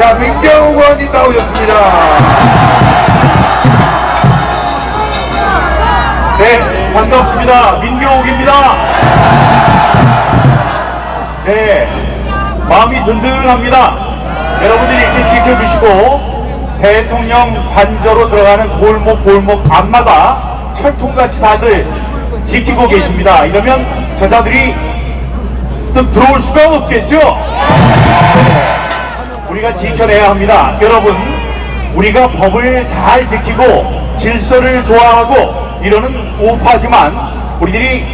자, 민경욱 의원님 나오셨습니다. 네, 반갑습니다. 민경욱입니다. 네, 마음이 든든합니다. 여러분들이 이렇게 지켜주시고 대통령 관저로 들어가는 골목 앞마다 철통같이 다들 지키고 계십니다. 이러면 저자들이 또 들어올 수가 없겠죠? 우리가 지켜내야 합니다. 여러분, 우리가 법을 잘 지키고 질서를 좋아하고 이러는 우파지만 우리들이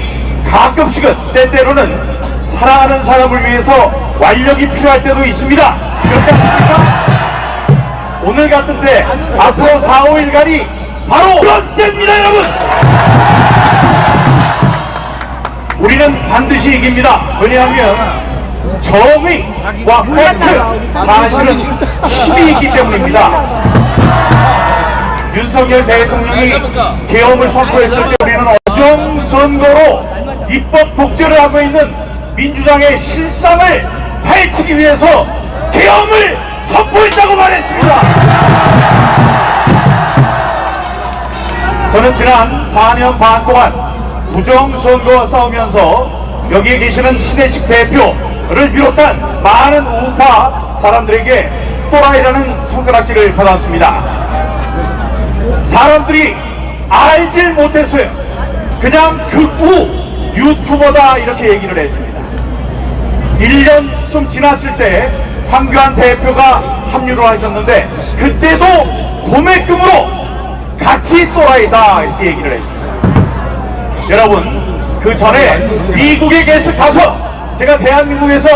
가끔씩은 때때로는 사랑하는 사람을 위해서 완력이 필요할 때도 있습니다. 그렇지 않습니까? 오늘 같은 때 앞으로 4, 5일간이 바로 그런 때입니다. 여러분, 우리는 반드시 이깁니다. 왜냐하면 정의와 팩트, 사실은 힘이 있기 때문입니다. 윤석열 대통령이 계엄을 선포했을 때 우리는 어정선거로 입법 독재를 하고 있는 민주당의 실상을 파헤치기 위해서 계엄을 선포했다고 말했습니다. 저는 지난 4년 반 동안 부정선거와 싸우면서 여기에 계시는 신혜식 대표를 비롯한 많은 우파 사람들에게 또라이라는 손가락질을 받았습니다. 사람들이 알질 못했어요. 그냥 극우 유튜버다 이렇게 얘기를 했습니다. 1년 좀 지났을 때 황교안 대표가 합류를 하셨는데 그때도 도매금으로 같이 또라이다 이렇게 얘기를 했습니다. 여러분, 그 전에 미국에 가서 제가 대한민국에서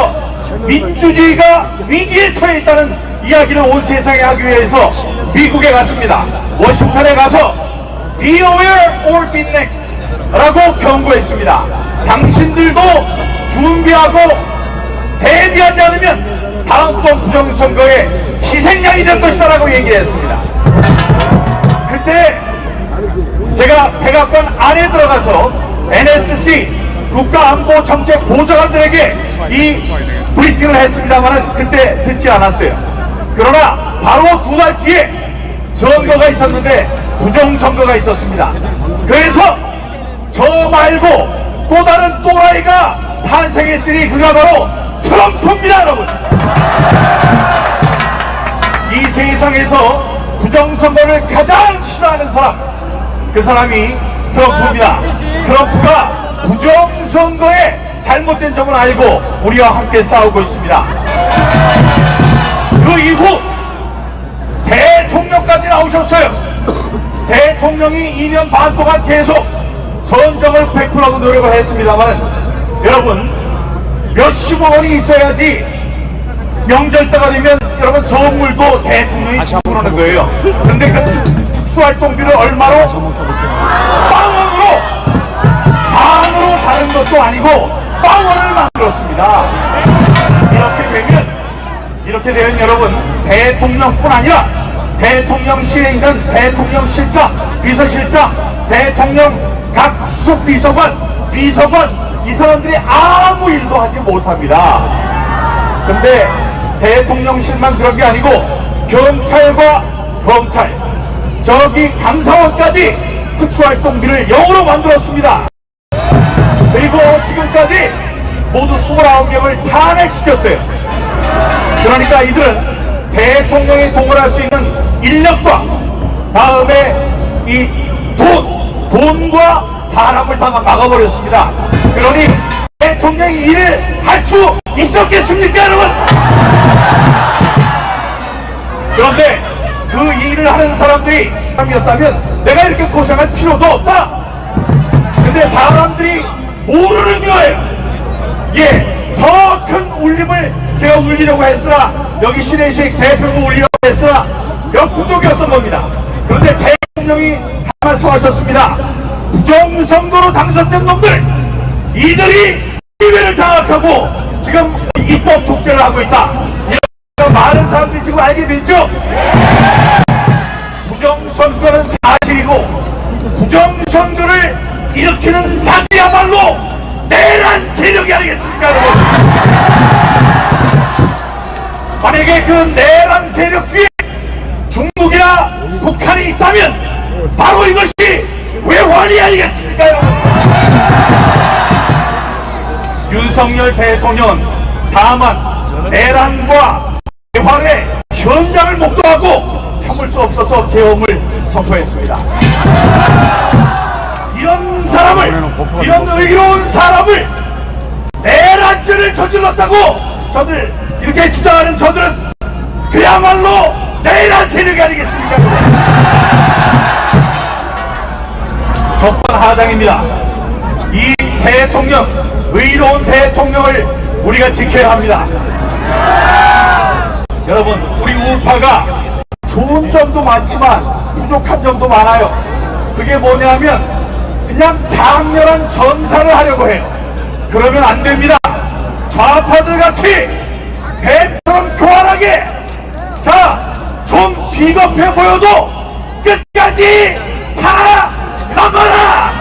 민주주의가 위기에 처해 있다는 이야기를 온 세상에 하기 위해서 미국에 갔습니다. 워싱턴에 가서 Be aware or be next 라고 경고했습니다. 당신들도 준비하고 대비하지 않으면 다음번 부정선거에 희생양이 될 것이다 라고 얘기했습니다. 그때 제가 백악관 안에 들어가서 NSC 국가안보정책보좌관들에게 이 브리핑을 했습니다만 그때 듣지 않았어요. 그러나 바로 2달 뒤에 선거가 있었는데 부정선거가 있었습니다. 그래서 저 말고 또 다른 또라이가 탄생했으니 그가 바로 트럼프입니다. 여러분, 이 세상에서 부정선거를 가장 싫어하는 사람, 그 사람이 트럼프입니다. 트럼프가 부정선거에 잘못된 점을 알고 우리와 함께 싸우고 있습니다. 그 이후 대통령까지 나오셨어요. 대통령이 2년 반 동안 계속 선정을 베풀려고 노력을 했습니다만 여러분, 몇십억 원이 있어야지 명절 때가 되면 여러분 선물도 대통령이 지불하는 거예요. 근데 그 특수활동비를 얼마로? 빵으로 다른 것도 아니고 빵원을 만들었습니다. 이렇게 되면 여러분, 대통령뿐 아니라 대통령실행관, 대통령실장, 비서실장, 대통령 각 수석비서관, 비서관, 이 사람들이 아무 일도 하지 못합니다. 근데 대통령실만 그런 게 아니고 경찰과 검찰, 저기 감사원까지 특수활동비를 0으로 만들었습니다. 그리고 지금까지 모두 29명을 탄핵시켰어요. 그러니까 이들은 대통령이 동원할 수 있는 인력과 다음에 이 돈과 사람을 다 막아버렸습니다. 그러니 대통령이 일을 할 수 있었겠습니까, 여러분? 그런데 그 일을 하는 사람들이 사람이었다면 내가 이렇게 고생할 필요도 없다. 근데 사람들이 모르는 거예요. 예, 더 큰 울림을 제가 울리려고 했으나 여기 신혜식 대표도 울리려고 했으나 역부족이었던 겁니다. 그런데 대통령이 말씀하셨습니다. 부정선거로 당선된 놈들, 이들이 기회를 장악하고 지금 입법 독재를 하고 있다. 이런 많은 사람들이 지금 알게 됐죠. 부정선거는 사실이고 부정선거를 일으키는 자들이야말로 내란 세력이 아니겠습니까, 여러분? 만약에 그 내란 세력 뒤에 중국이나 북한이 있다면 바로 이것이 외환이 아니겠습니까, 여러분? 윤석열 대통령 다만 내란과 외환의 현장을 목도하고 참을 수 없어서 계엄을 선포했습니다. 이런 사람을, 이런 의로운 사람을 내란죄를 저질렀다고 저들 이렇게 주장하는 저들은 그야말로 내란 세력이 아니겠습니까? 적반하장입니다. 이 대통령, 의로운 대통령을 우리가 지켜야 합니다. 여러분, 우리 우파가 좋은 점도 많지만 부족한 점도 많아요. 그게 뭐냐면 그냥 장렬한 전사를 하려고 해요. 그러면 안 됩니다. 좌파들 같이 배처럼 교활하게, 자, 좀 비겁해 보여도 끝까지 살아남아라!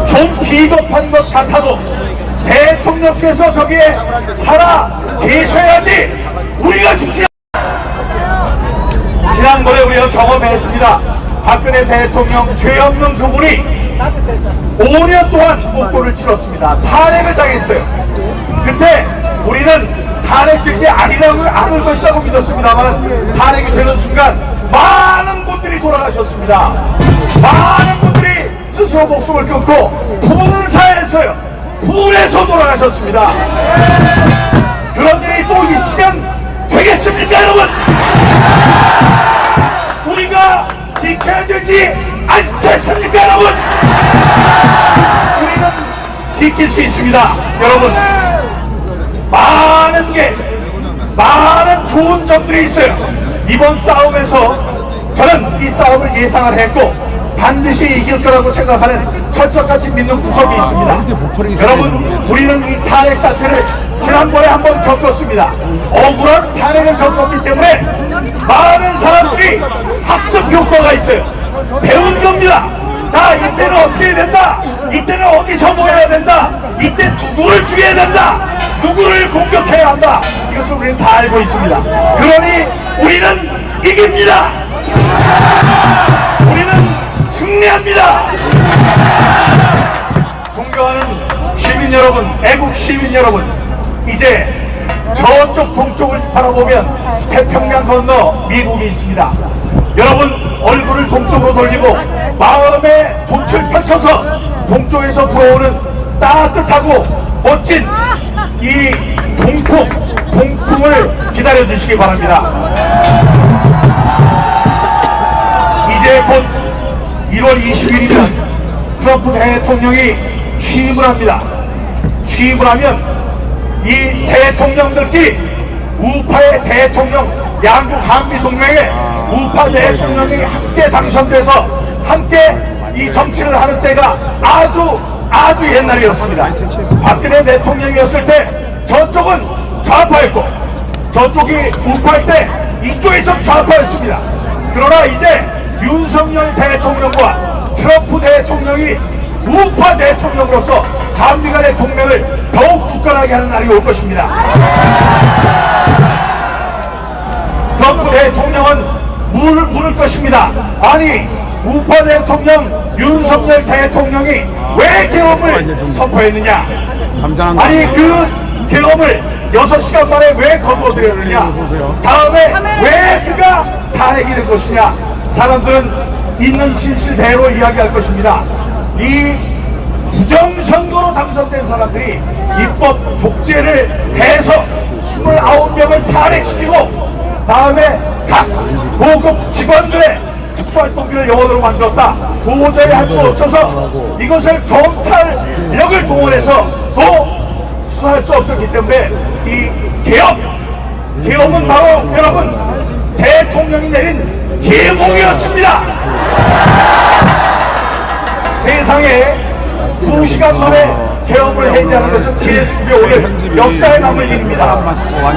좀 비겁한 것 같아도 대통령께서 저기에 살아 계셔야지 우리가 죽지. 지난번에 우리가 경험했습니다. 박근혜 대통령 죄 없는 그분이 5년 동안 중국권을 치렀습니다. 탄핵을 당했어요. 그때 우리는 탄핵되지 않을 것이라고 믿었습니다만 탄핵이 되는 순간 많은 분들이 돌아가셨습니다. 많은 분들이 스스로 목숨을 끊고 분사했어요. 불에서 돌아가셨습니다. 그런 일이 또 있으면 되겠습니까, 여러분? 우리가 지켜야 되지 않겠습니까, 여러분? 우리는 지킬 수 있습니다. 여러분, 많은 좋은 점들이 있어요. 이번 싸움에서 저는 이 싸움을 예상을 했고 반드시 이길 거라고 생각하는 철석같이 믿는 구석이 있습니다. 여러분, 우리는 이 탄핵 사태를 지난번에 한번 겪었습니다. 억울한 탄핵을 겪었기 때문에 많은 사람들이 학습 효과가 있어요. 배운 겁니다. 자, 이때는 어떻게 해야 된다, 이때는 어디서 모여야 된다, 이때 누구를 죽여야 된다, 누구를 공격해야 한다, 이것을 우리는 다 알고 있습니다. 그러니 우리는 이깁니다. 우리는 승리합니다. 존경하는 시민 여러분, 애국 시민 여러분, 이제 저쪽 동쪽을 바라보면 태평양 건너 미국이 있습니다. 여러분, 얼굴을 동쪽으로 돌리고 마음의 돛을 펼쳐서 동쪽에서 불어오는 따뜻하고 멋진 이 동풍을 기다려주시기 바랍니다. 이제 곧 1월 20일이면 트럼프 대통령이 취임을 합니다. 취임을 하면 이 대통령들끼리 우파의 대통령, 양국 한미 동맹의 우파 대통령이 함께 당선돼서 함께 이 정치를 하는 때가 아주 옛날이었습니다. 박근혜 대통령이었을 때 저쪽은 좌파였고 저쪽이 우파일 때 이쪽에서 좌파였습니다. 그러나 이제 윤석열 대통령과 트럼프 대통령이 우파 대통령으로서 한미 간의 동맹을 더욱 굳건하게 하는 날이 올 것입니다. 트럼프 대통령은 물을 것입니다. 아니, 우파 대통령 윤석열 대통령이 왜 계엄을 선포했느냐? 아니, 그 계엄을 6시간 만에 왜 거두어들였느냐? 다음에 왜 그가 탄핵이 된 것이냐? 사람들은 있는 진실대로 이야기할 것입니다. 이 부정선거로 당선된 사람들이 입법 독재를 해서 29명을 탄핵시키고 다음에 각 고급 기관들의 특수활동비를 영원으로 만들었다. 도저히 할 수 없어서 이것을 검찰력을 동원해서 또 수사할 수 없었기 때문에 이 계엄은 바로 여러분 대통령이 내린 계몽이었습니다. 세상에 2시간 만에 계엄을 해제하는 것은 기내수비 오늘 역사에 남을 일입니다.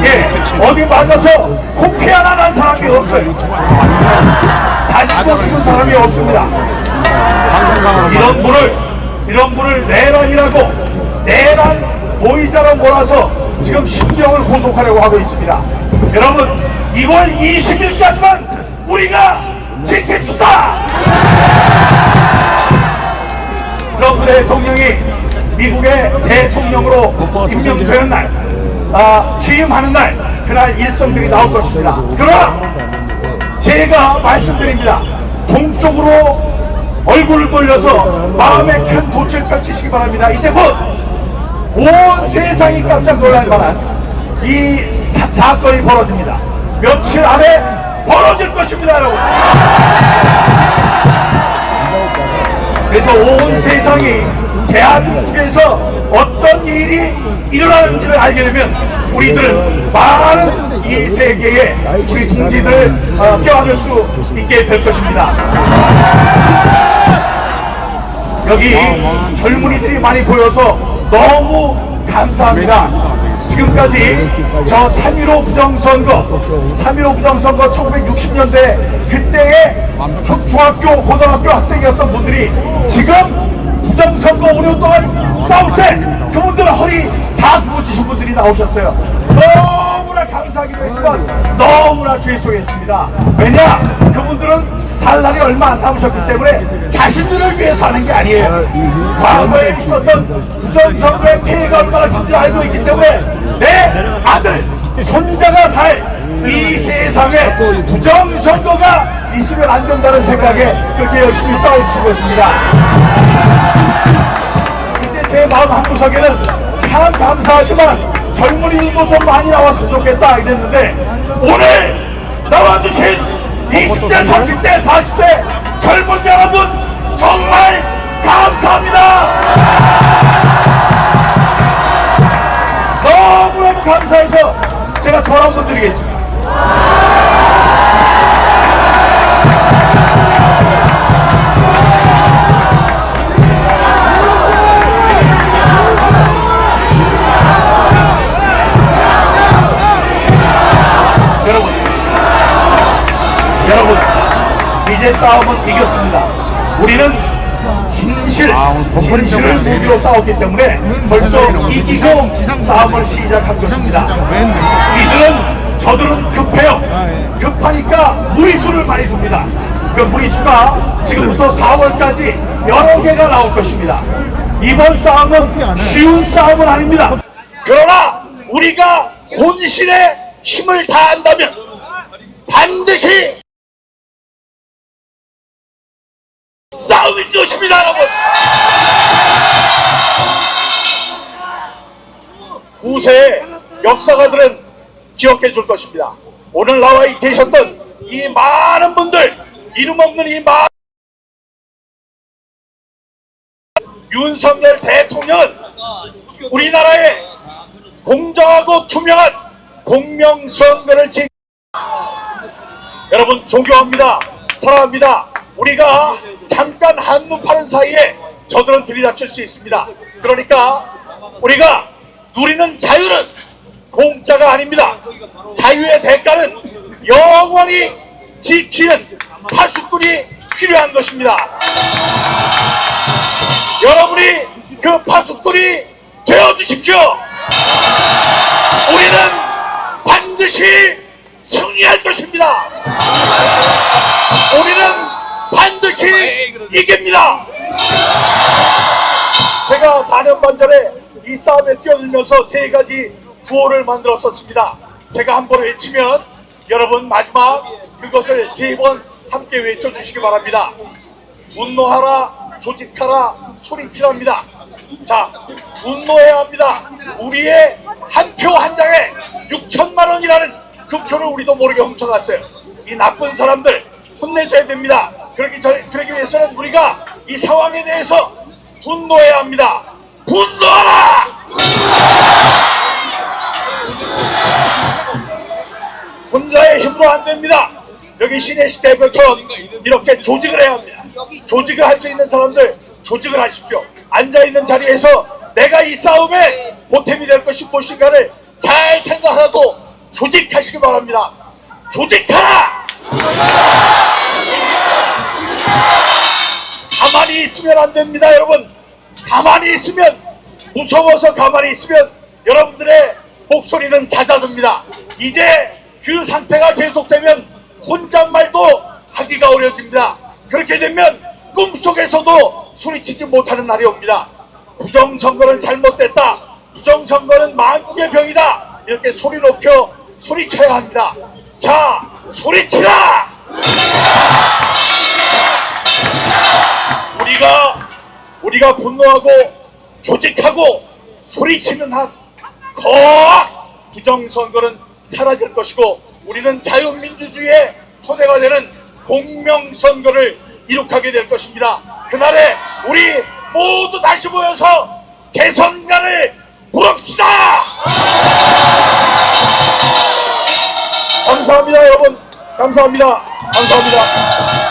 예, 어디 맞아서 코피 하나 난 사람이 없어요. 다치고 죽은 사람이 없습니다. 이런 분을 내란이라고, 내란 보이자로 몰아서 지금 신병을 구속하려고 하고 있습니다. 여러분 2월 20일까지만 우리가 지킵시다. 트럼프 대통령이 미국의 대통령으로 임명되는 날, 취임하는 날, 그날 일성들이 나올 것입니다. 그러나 제가 말씀드립니다. 동쪽으로 얼굴을 돌려서 마음의 큰 돛을 펼치시기 바랍니다. 이제 곧 온 세상이 깜짝 놀랄 만한 이 사건이 벌어집니다. 며칠 안에 벌어질 것입니다, 여러분. 그래서 온 세상이 대한민국에서 어떤 일이 일어나는지를 알게 되면 우리들은 많은 이 세계에 우리 둥지들을 껴안을 수 있게 될 것입니다. 여기 젊은이들이 많이 보여서 너무 감사합니다. 지금까지 저 3.15 부정선거 1960년대 그때의 중학교 고등학교 학생이었던 분들이 지금 부정선거 5년 동안 싸울 때 그분들 허리 다 굽어지신 분들이 나오셨어요. 너무나 감사하기도 했지만 너무나 죄송했습니다. 왜냐? 그분들은 살 날이 얼마 안 남으셨기 때문에 자신들을 위해서 하는 게 아니에요. 과거에 있었던 부정선거의 폐해가 얼마나 큰지 알고 있기 때문에 내 아들, 손자가 살 이 세상에 부정선거가 있으면 안 된다는 생각에 그렇게 열심히 싸우신 것입니다. 근데 제 마음 한구석에는 참 감사하지만 젊은이들도 좀 많이 나왔으면 좋겠다 이랬는데 오늘 나와주신 20대, 30대, 40대 젊은 여러분 정말 감사합니다. 너무너무 감사해서 제가 전화 한번 드리겠습니다. 여러분 이제 싸움은 이겼습니다. 우리는 진실을 무기로 싸웠기 때문에 벌써 이기고 싸움을 시작한 것입니다. 이들은 저들은 급해요. 급하니까 무리수를 많이 줍니다. 그 무리수가 지금부터 4월까지 여러 개가 나올 것입니다. 이번 싸움은 쉬운 싸움은 아닙니다. 그러나 우리가 혼신의 힘을 다한다면 반드시 싸움인 것입니다, 여러분. 후세의 역사가들은 기억해 줄 것입니다. 오늘 나와 계셨던 이 많은 분들, 이름 없는 이 많은 윤석열 대통령은 우리나라의 공정하고 투명한 공명선거를 여러분 존경합니다. 사랑합니다. 우리가 잠깐 한눈 파는 사이에 저들은 들이닥칠 수 있습니다. 그러니까 우리가 누리는 자유는 공짜가 아닙니다. 자유의 대가는 영원히 지키는 파수꾼이 필요한 것입니다. 여러분이 그 파수꾼이 되어주십시오. 우리는 반드시 승리할 것입니다. 우리는 반드시 이깁니다. 제가 4년 반 전에 이 싸움에 뛰어들면서 3가지 구호를 만들었었습니다. 제가 한 번 외치면 여러분 마지막 그것을 3번 함께 외쳐주시기 바랍니다. 분노하라, 조직하라, 소리치랍니다. 자, 분노해야 합니다. 우리의 한 표 한 장에 6천만 원이라는 그 표를 우리도 모르게 훔쳐갔어요. 이 나쁜 사람들 혼내줘야 됩니다. 그러기 위해서는 우리가 이 상황에 대해서 분노해야 합니다. 분노하라! 혼자의 힘으로 안 됩니다. 여기 신혜식 대표처럼 이렇게 조직을 해야 합니다. 조직을 할 수 있는 사람들 조직을 하십시오. 앉아있는 자리에서 내가 이 싸움에 보탬이 될 것이 무엇인가를 잘 생각하고 조직하시기 바랍니다. 조직하라! 가만히 있으면 안 됩니다, 여러분. 가만히 있으면 무서워서 가만히 있으면 여러분들의 목소리는 잦아듭니다. 이제 그 상태가 계속되면 혼잣말도 하기가 어려집니다. 그렇게 되면 꿈속에서도 소리치지 못하는 날이 옵니다. 부정선거는 잘못됐다. 부정선거는 만국의 병이다. 이렇게 소리 높여 소리쳐야 합니다. 자, 소리치라! 우리가 분노하고 조직하고 소리치는 한 부정선거는 사라질 것이고 우리는 자유민주주의의 토대가 되는 공명선거를 이룩하게 될 것입니다. 그날에 우리 모두 다시 모여서 개선가를 부릅시다. 감사합니다, 여러분. 감사합니다. 감사합니다.